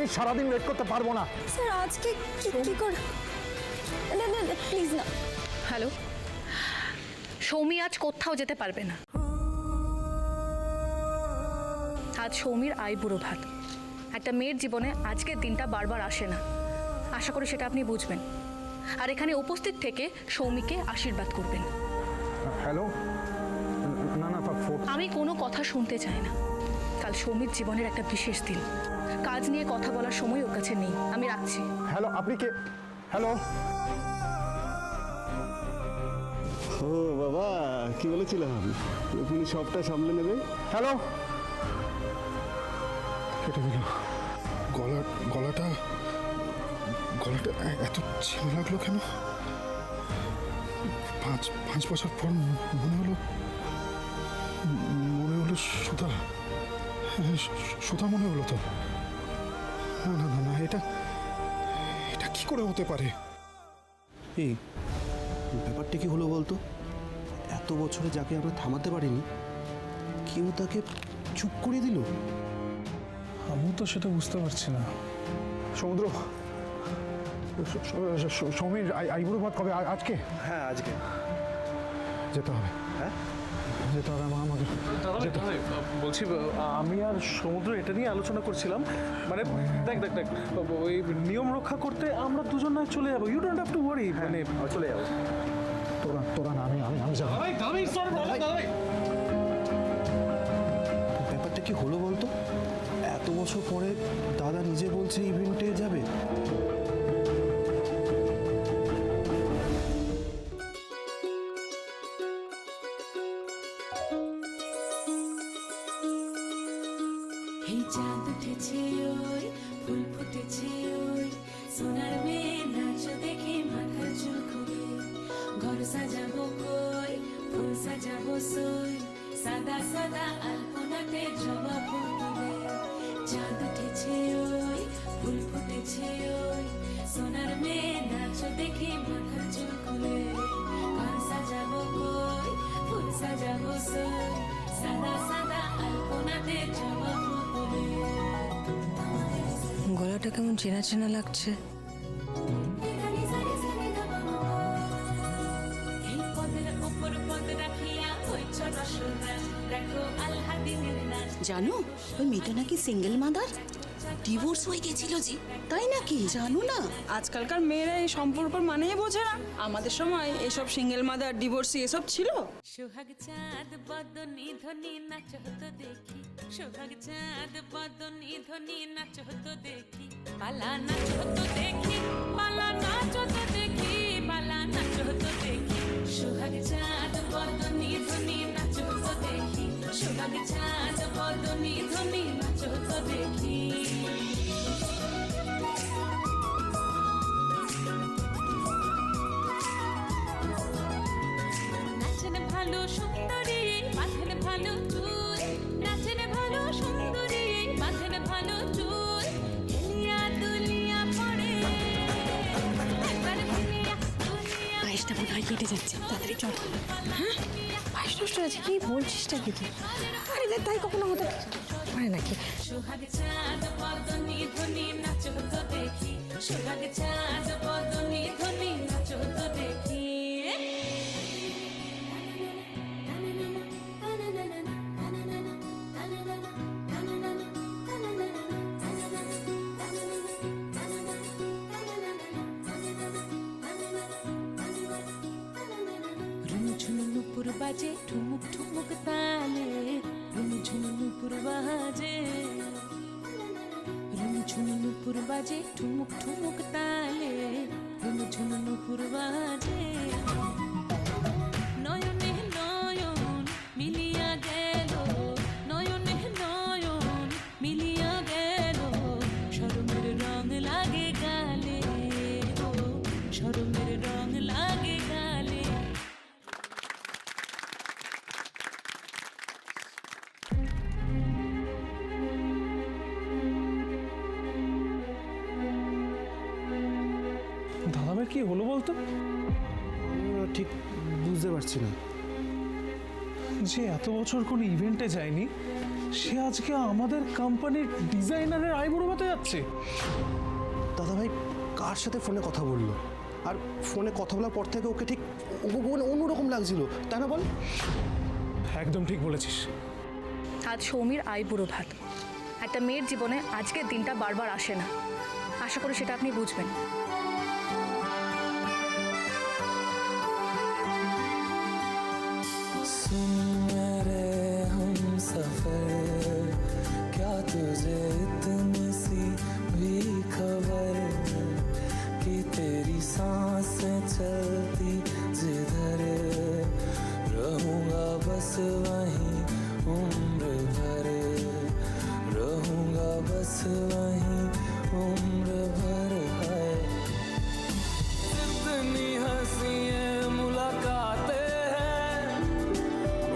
আমি সারাদিন ওয়েট করতে পারবো না। স্যার আজকে কি করে? না না প্লিজ না। হ্যালো, সৌমি আজ কোথাও যেতে পারবে না। আজ সৌমির আইবুড়ো ভাত। একটা মেয়ের জীবনে আজকের দিনটা বারবার আসে না, আশা করি সেটা আপনি বুঝবেন। আর এখানে উপস্থিত থেকে সৌমিকে আশীর্বাদ করবেন। হ্যালো, না না আমি কোনো কথা শুনতে চাই না। কাল সৌমির জীবনের একটা বিশেষ দিন, কাজ নিয়ে কথা বলার সময় ওর কাছে নেই। আমি রাখছি। হ্যালো, আপনি কে? হ্যালো। ও বাবা, কি বলেছিলাম তুমি সবটা সামলে নেবে। হ্যালো, কেটে দিল। গলাটা এত ছিম লাগলো কেন? 5 বছর পর মনে হলো সুধা। সুধা মনে হলো তো। না না না না, এটা কি করে হতে পারে? এই ব্যাপারটা কি হলো বলতো? এত বছরে যাকে আমরা থামাতে পারিনি, কেউ তাকে চুপ করে দিল। আমিও তো সেটা বুঝতে পারছি না। সমুদ্র, সৌমির আইবুড়ো ভাত কবে? আজকে? হ্যাঁ আজকে যেতে হবে। হ্যাঁ যেতে হবে আমাকে। বলছি, আমি আর সমুদ্র এটা নিয়ে আলোচনা করছিলাম। মানে দেখ ওই নিয়ম রক্ষা করতে আমরা দুজন না চলে যাবো। You don't have to worry. মানে চলে যাবো। তোরা না, আমি যাবো। ব্যাপারটা কি হলো বলতো? এত বছর পরে দাদা নিজে বলছে ইভেন্টে যাবে। এই চাঁদ উঠেছে ওই, ফুল ফুটেছে ওই, সোনার মেয়ে নাচ দেখে মাথার চুল খুলে। ঘর সাজাবো কই, ফুল সাজাবো সই, সাদা সাদা আলপনাতে জবা ফুল তুলে। চাঁদ উঠেছে ওই, ফুল ফুটেছে ওই, সোনার মেয়ে নাচ দেখে মাথার চুল খুলে। ঘর সাজাবো কই, ফুল সাজাবো সই, সাদা সাদা আলপনাতে জবা ফুল। গলাটা কেমন চেনা চেনা লাগছে। জানো ওই মেয়েটা নাকি সিঙ্গেল মাদার, ডিভোর্স হয়ে গেছিল জি। তাই নাকি? জানো না, আজকালকার মেয়েরা এই সম্পর্ক মানেই বোঝে না। আমাদের সময় এসব সিঙ্গেল মাদার ডিভোর্সি এসব ছিল। সোহাগ চাঁদ বদনি ধ্বনি নাচ হতো দেখি, সোহাগ চাঁদ বদনি ধ্বনি নাচ হতো দেখি, পালা নাচ হতো দেখি, পালা নাচ হতো দেখি, পালা নাচ হতো দেখি। সোহাগ চাঁদ বদনি ধ্বনি নাচ হতো দেখি, সোহাগ চাঁদ বদনি ধ্বনি নাচ হতো দেখি। নাচেন ভালো সুন্দরী, মাথেন ভালো চুল, নাচেন ভালো সুন্দরী, মাথেন ভালো চুল, হেলিয়া দুলিয়া পড়ে একবার হেলিয়া দুলিয়া। পায়েসটা মনে হয় কেটে যাচ্ছে, তাড়াতাড়ি চল। হ্যাঁ, পায়েস নষ্ট আছে? কি বলছিসটা কি তুই? আরে তাই কখনো হতে পারে নাকি? সোহাগ চাঁদ বদনি ধ্বনি নাচ হতো দেখি, সোহাগ চাঁদ বদনি ধ্বনি নাচ হতো দেখি। ঝুনু নুপুর বাজে ঠুমুক ঠুমুক তালে, রুনু ঝুনু নুপুর বাজে, রুনু ঝুনু নুপুর বাজে ঠুমুক ঠুমুক তালে, রুনু ঝুনু নুপুর বাজে। নয়নে নয়ন মিলিয়া গেল, নয়নে নয়ন মিলিয়া গেল, শরমের রং লাগে গালে, ও শরমের রং লাগে গালে। দাদাভাই কি হলো বলতো? ঠিক বুঝতে পারছি না। যে এত বছর কোনো ইভেন্টে যায়নি, সে আজকে আমাদের কোম্পানির ডিজাইনারের আইবুড়ো ভাতে যাচ্ছে। দাদাভাই কার সাথে ফোনে কথা বললো, আর ফোনে কথা বলার পর থেকে ওকে ঠিক অন্যরকম লাগছিল, তাই না বল? একদম ঠিক বলেছিস। আজ সৌমির আইবুড়ো ভাত। একটা মেয়ের জীবনে আজকের দিনটা বারবার আসে না, আশা করি সেটা আপনি বুঝবেন। क्या तुझे इतनी सी भी खबर कि तेरी सांसें चलती जिधर रहूंगा बस वहीं उम्र भर, रहूंगा बस वहीं उम्र भर है। जितनी हंसियां मुलाकातें हैं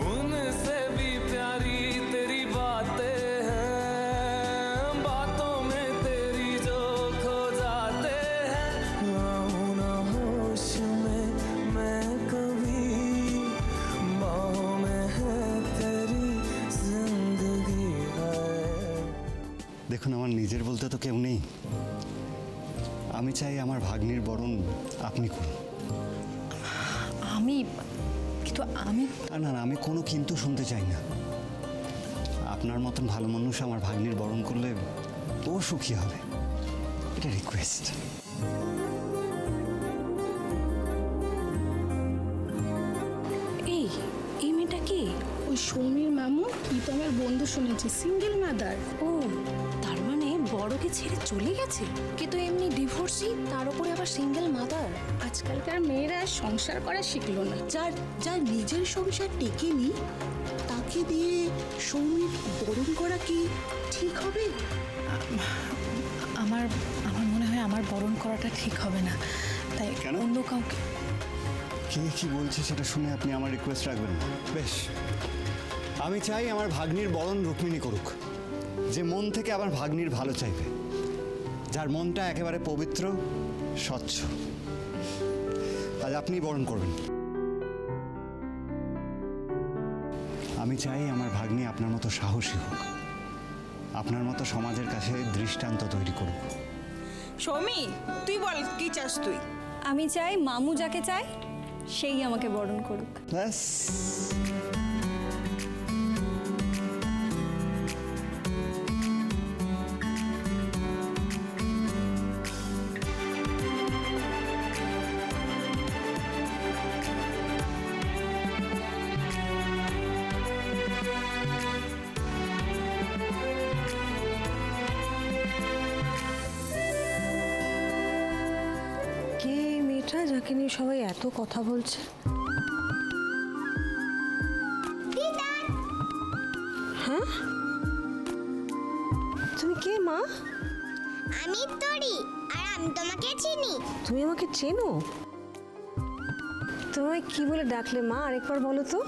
उनसे भी प्यारी तेरी बातें हैं, बातों में तेरी जो खो जाते हैं। आऊं ना होश में मैं कभी, बाहों में है तेरी जिंदगी है। দেখুন, আমার নিজের বলতে তো কেউ নেই। আমি চাই আমার ভাগ্নির বরণ আপনি করুন। আমি কিন্তু আমি না না, আমি কোনো কিন্তু শুনতে চাই না। আপনার মতন ভালো মানুষ আমার ভাগ্নির বরণ করলে ও সুখী হবে, এটা রিকোয়েস্ট। এই এই মেয়েটা কি? ওই সৌমির মামু প্রীতমের বন্ধু শুনেছি, সিঙ্গেল মাদার। ও, তার মানে বড়কে ছেড়ে চলে গেছে, কিন্তু এমনি ডিভোর্সি, তার উপরে আবার সিঙ্গেল মাদার। আজকালকার মেয়েরা সংসার করা শিখলো না। যার যার নিজের সংসার টেকেনি তাকে দিয়ে সৌমির বরণ করা কি ঠিক হবে? আমার আমার মনে হয় আমার বরণ করাটা ঠিক হবে না, তাই কেন? অন্য কাউকে। কে কি বলছে সেটা শুনে আপনি আমার রিকোয়েস্ট রাখবেন না? বেশ, আমি চাই আমার ভাগ্নির বরণ রুক্মিণী করুক, যে মন থেকে আমার ভাগ্নির ভালো চাইবে, যার মনটা একেবারে পবিত্র স্বচ্ছ। আজ আপনি বরণ করবেন। আমি চাই আমার ভাগ্নি আপনার মতো সাহসী হোক, আপনার মতো সমাজের কাছে দৃষ্টান্ত তৈরি করুক। সৌমি, তুই বল কি চাস তুই? আমি চাই মামু যাকে চায় সেই আমাকে বরণ করুক। ব্যাস, কে এই মেয়েটা যাকে নিয়ে সবাই এত কথা বলছে? হ্যাঁ, তুমি কে মা? আমি তোরি, আর আমি তোমাকে চিনি। তুমি আমাকে চেনো? তোমায় কি বলে ডাকলে মা? আরেকবার বলো তো।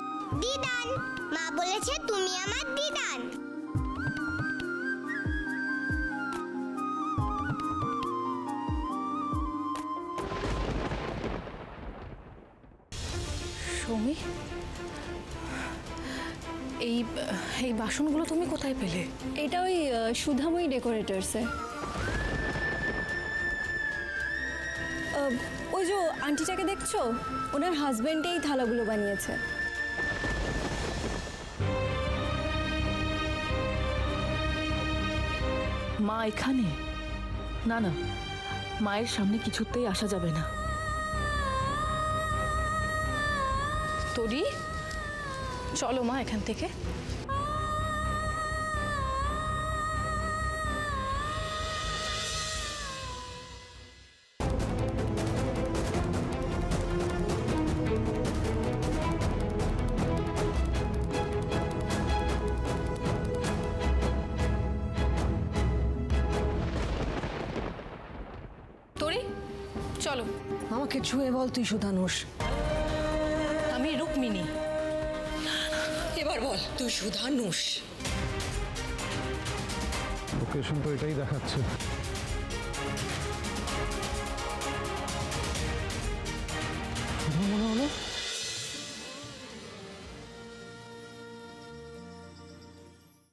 দিদান, মা বলেছে তুমি আমার দিদান। সৌমি, এই এই বাসনগুলো তুমি কোথায় পেলে? এটা ওই সুধাময়ী ডেকোরেটার্সে। ওই যে আন্টিটাকে দেখছো, ওনার হাজবেন্ড এই থালাগুলো বানিয়েছে। মা এখানে? না না, মায়ের সামনে কিছুতেই আসা যাবে না। তোরি, চলো মা এখান থেকে। তোরি, চলো। আমাকে ছুঁয়ে বল তুই সুধানুষ। আমি রুক্মিণী। এবার বল তুই সুধানুষ। লোকেশন তো এটাই দেখাচ্ছে।